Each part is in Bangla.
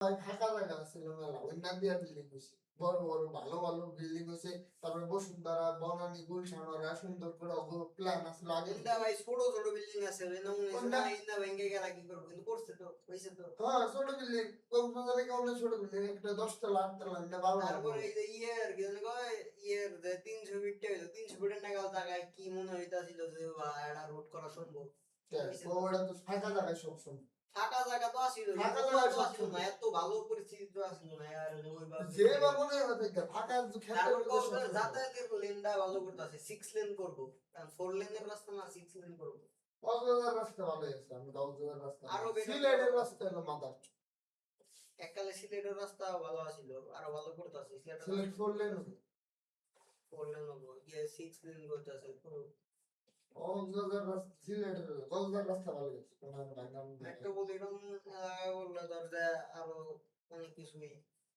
ফাঁকা জায়গা ছিল মেলা ওই নাদিয়া বিল্ডিং হয়েছে, বড় বড় ভালো ভালো বিল্ডিং হয়েছে। তারপরে বসুন্ধরা বনানী গুলশান ওরা সুন্দর করে প্ল্যান আসলো আগে ইন্দা ভাই ছোট ছোট বিল্ডিং আছে না ইন্দা ভেঙে গেলা কি করবো, কিন্তু করছে তো হইছে তো। হ্যাঁ ছোট বিল্ডিং, কক্সবাজারে কেমন ছোট বিল্ডিং, একটা 10 তলা 8 তলা এটা ভালো। তারপরে এই যে ইয়ের কি জানি কয় ইয়ের যে 300 ফিট হইলো, 300 ফিটের নাগাল জায়গায় কি মনে হইতাছিল যে এটা রোড করা সম্ভব। ওটা তো ফাঁকা জায়গায় সবসময় ফাঁকা জায়গা তো আসিল, ফাঁকা তো জায়গায় আসিল না, এত ভালো পরিস্থিতি তো আসিল না আর ওইভাবে যে বা মনে হয় ফাঁকা তারপর কক্সবাজার যাতায়াতের লেনটা ভালো করতেছে, 6 লেন করবো, কারণ 4 লেনের রাস্তা না 6 লেন করবো। কক্সবাজার রাস্তা ভালো হয়েছে, আমি কক্সবাজার রাস্তা আরো সিলেটের রাস্তা হলো মাদার। এককালে সিলেটের রাস্তা ভালো আছিল, আরো ভালো করতেছে সিলেট 4 লেন হবে, 4 লেন হবো, ইয়ে 6 লেন করতেছে পুরো। কক্সবাজার রাস্তা সিলেটের কক্সবাজার রাস্তা ভালো হয়েছে একটা বলি এরকম বললে ধর যে আরো অনেক কিছুই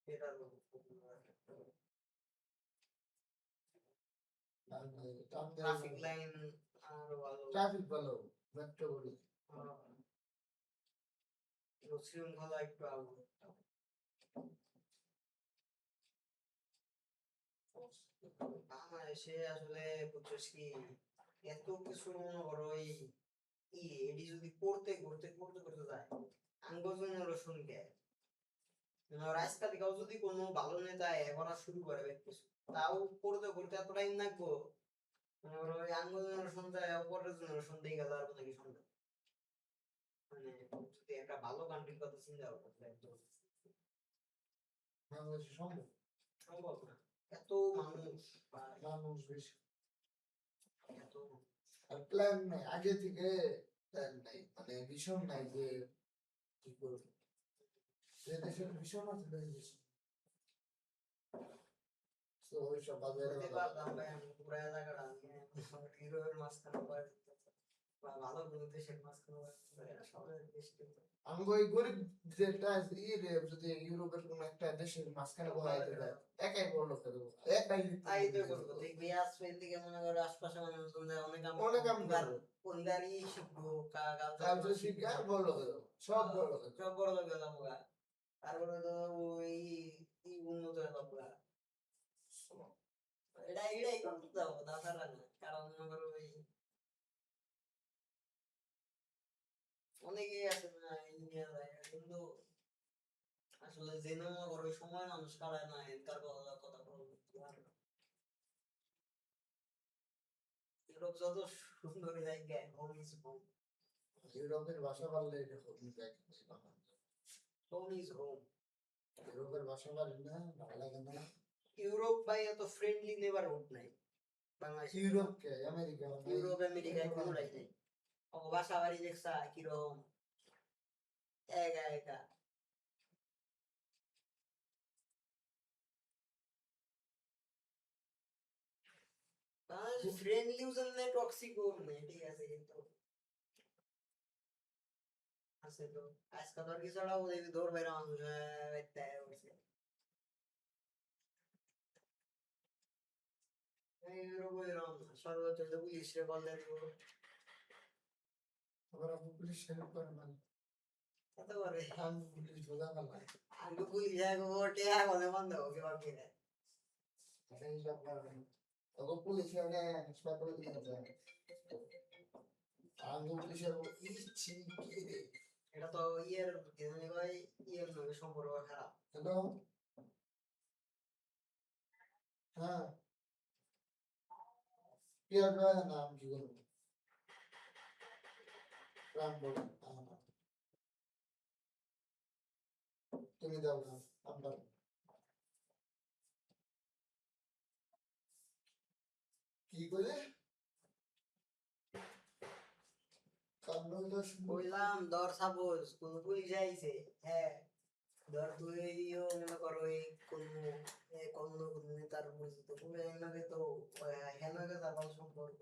এটা ট্রাফিক লাইন আরো ভালো, ট্রাফিক ভালো, মেট্রো বলি শৃঙ্খলা একটু আলো। বাংলাদেশে আসলে বুঝছিস কি এত কিছু মনে করো এটি যদি করতে করতে করতে করতে যায় আঙ্গজনের শুনবে রাস্তা দিকেও যদি কোনো ভালো নেতা এবার শুরু করে কিছু, তাও করতে করতে এত টাইম লাগবো ওই আঙ্গজনের শুনতে অপরের জেনারেশন দিয়ে গেল আর নাকি শুনবে। মানে যদি একটা ভালো কান্ট্রির কথা চিন্তা করতে একদম বাংলাদেশে সম্ভব সম্ভব না, এত মানুষ মানুষ বেশি, এত আর প্ল্যান নাই আগে থেকে, প্ল্যান নাই মানে ভীষণ নাই যে কি করবো, যে দেশের ভীষণ আছে দেশ তো ওইসব বাজারে পুরো এলাকাটা হিরোয়ের মাঝখানে বা ভালো কোনো দেশের মাঝখানে সবাই বেশি আমি ওই গরিব যেটা আছে যদি ইউরোপের কোন একটা দেশের মাঝখানে বহাইতে দেয় একাই বড় লোক দেবো, একাই তাই তো করবো। দেখবি আসবেন দিকে মনে করো আশপাশে মানুষজন অনেক অনেক আমি কোন গাড়ি শিখবো কালচার শিখে আর বড় লোক দেবো, সব বড় লোক সব বড় লোক গেলাম তারপরে তো ওই উন্নত হলাম এটাই করতে যাবো তাছাড়া না, কারণ মনে করো ওই অনেকে আছে না ইন্ডিয়া যায় কিন্তু আসলে জেনে মনে করো ওই সময় মানুষ কাটায় না এনকার কথা বলবো। ইউরোপ যত সুন্দর জায়গা হোম ইজ হোম, ইউরোপের ভাষা পারলে এটা হোম ইজ হোম। ইউরোপের ভাষা পারি না ভালো লাগে না। ইউরোপ ভাই এত ফ্রেন্ডলি নেবারহুড নাই বাংলাদেশ। ইউরোপকে আমেরিকা ইউরোপ আমেরিকায় কোনোটাই নেই। বাসা বাড়ি দেখছা কিরকম একা একা, ফ্রেন্ডলি নেই টক্সিক নেই, ঠিক আছে কিন্তু আছে তো আজকে তোর কিছু দৌড় বাইরে মানুষ সর্বোচ্চ পুলিশে কল দিয়ে দিব, পুলিশ হেল্প করে না, কত করে আমি পুলিশ বোঝা পারলাম আমি পুলিশ ওটে বলে বন্ধ ওকে বাকি না এই সব কারণে তখন পুলিশ হাসপাতালে দিয়ে যায় আমি পুলিশের ইচ্ছি কি রে এটা তো ইয়ের ইয়ের নামে সম্পর্ক খারাপ। হ্যালো হ্যাঁ কি আর নাম কি করবো রাম বলো তুমি দাও না আপনার কি করে বললাম ধর সাপোজ কোন পুলিশ আইছে, হ্যাঁ ধর তুই মনে করো এই কোন নেতার পরিচিত এনাকে তো হেনাকে তার ভালো সম্পর্ক,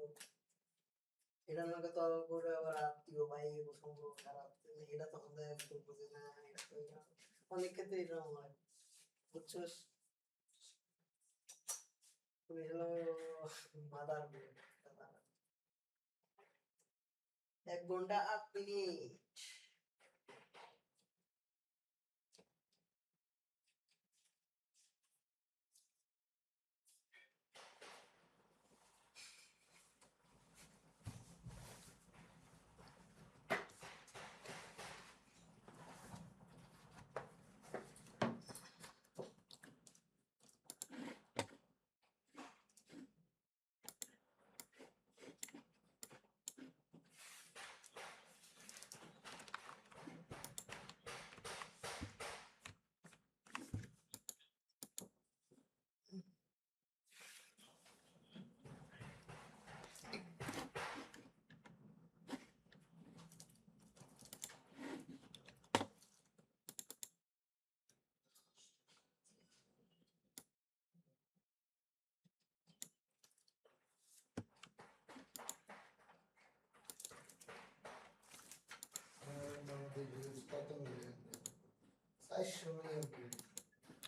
এটার নাকি তো করে আবার আত্মীয় ভাই সম্পর্ক খারাপ, এটা তো আমাদের বুঝে না, অনেক ক্ষেত্রে এরকম হয় বুঝছস। তুমি হলো মাদার 1 ঘন্টা 8 মিনিট।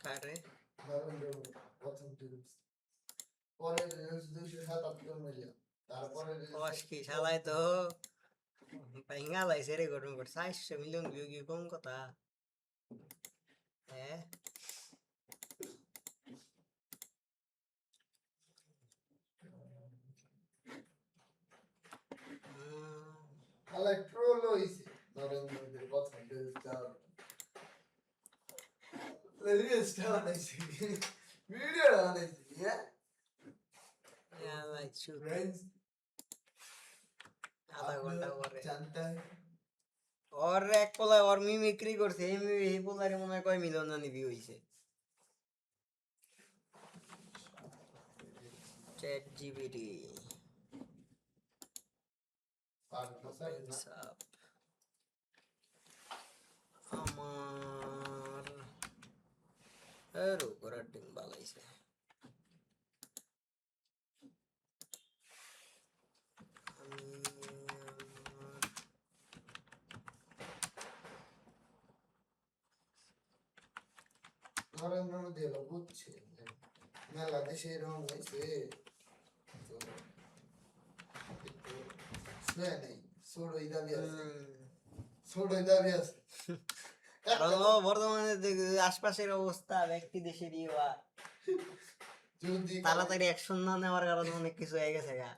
কারে নরেন্দ্র মোদি প্রথম টিউজ পরে রিলিজ 277 মিলিয়ন তারপরে কস কি শালাই তো পাইঙ্গা লাইছে রে গরম করে 400 মিলিয়ন ভিউ কি কম কথা হ্যাঁ আলাই ট্রোল হইছে নরেন্দ্র মোদির প্রথম টিউজটা রিলিজটা বানাইছে ভিডিও বানাইছে হ্যাঁ শালাই চুপ फ्रेंड्स আধা ঘন্টা পরে জানতা है ওর এক পোলা ওর মিমিক্রি করছে এই পোলারে মনে হয় কয় মিলিয়ন জানি ভিউ হইছে চ্যাট জিপিটি আমার করার ডিম বালাইছে আমি আমার নরেন্দ্র মোদি হলো বুঝছে মেলা দেশে এরকম হয়েছে তো শুনে নেই ছোটই দাবি আছে ছোটই দাবি আছে কারণ ও বর্তমানে আশপাশের অবস্থা ব্যক্তি দেশের ইয়া যদি তাড়াতাড়ি অ্যাকশন না নেওয়ার কারণে অনেক কিছু হয়ে গেছে গা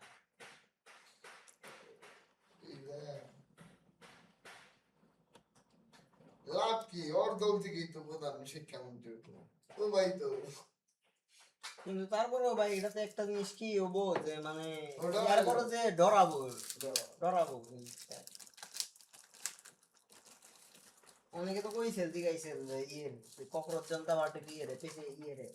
লাভ কি ওর দল থেকেই তো প্রধান শিক্ষামন্ত্রী তো ভাই তো কিন্তু তারপরেও ভাই এটাতে একটা জিনিস কি হবো যে মানে ওটা তারপরে যে ডরাবো জিনিসটা। অনেকে তো কইছে জিগাইছে যে ইয়ে ককরোচ জনতা পার্টি ইয়ে রে পেছে ইয়ে রে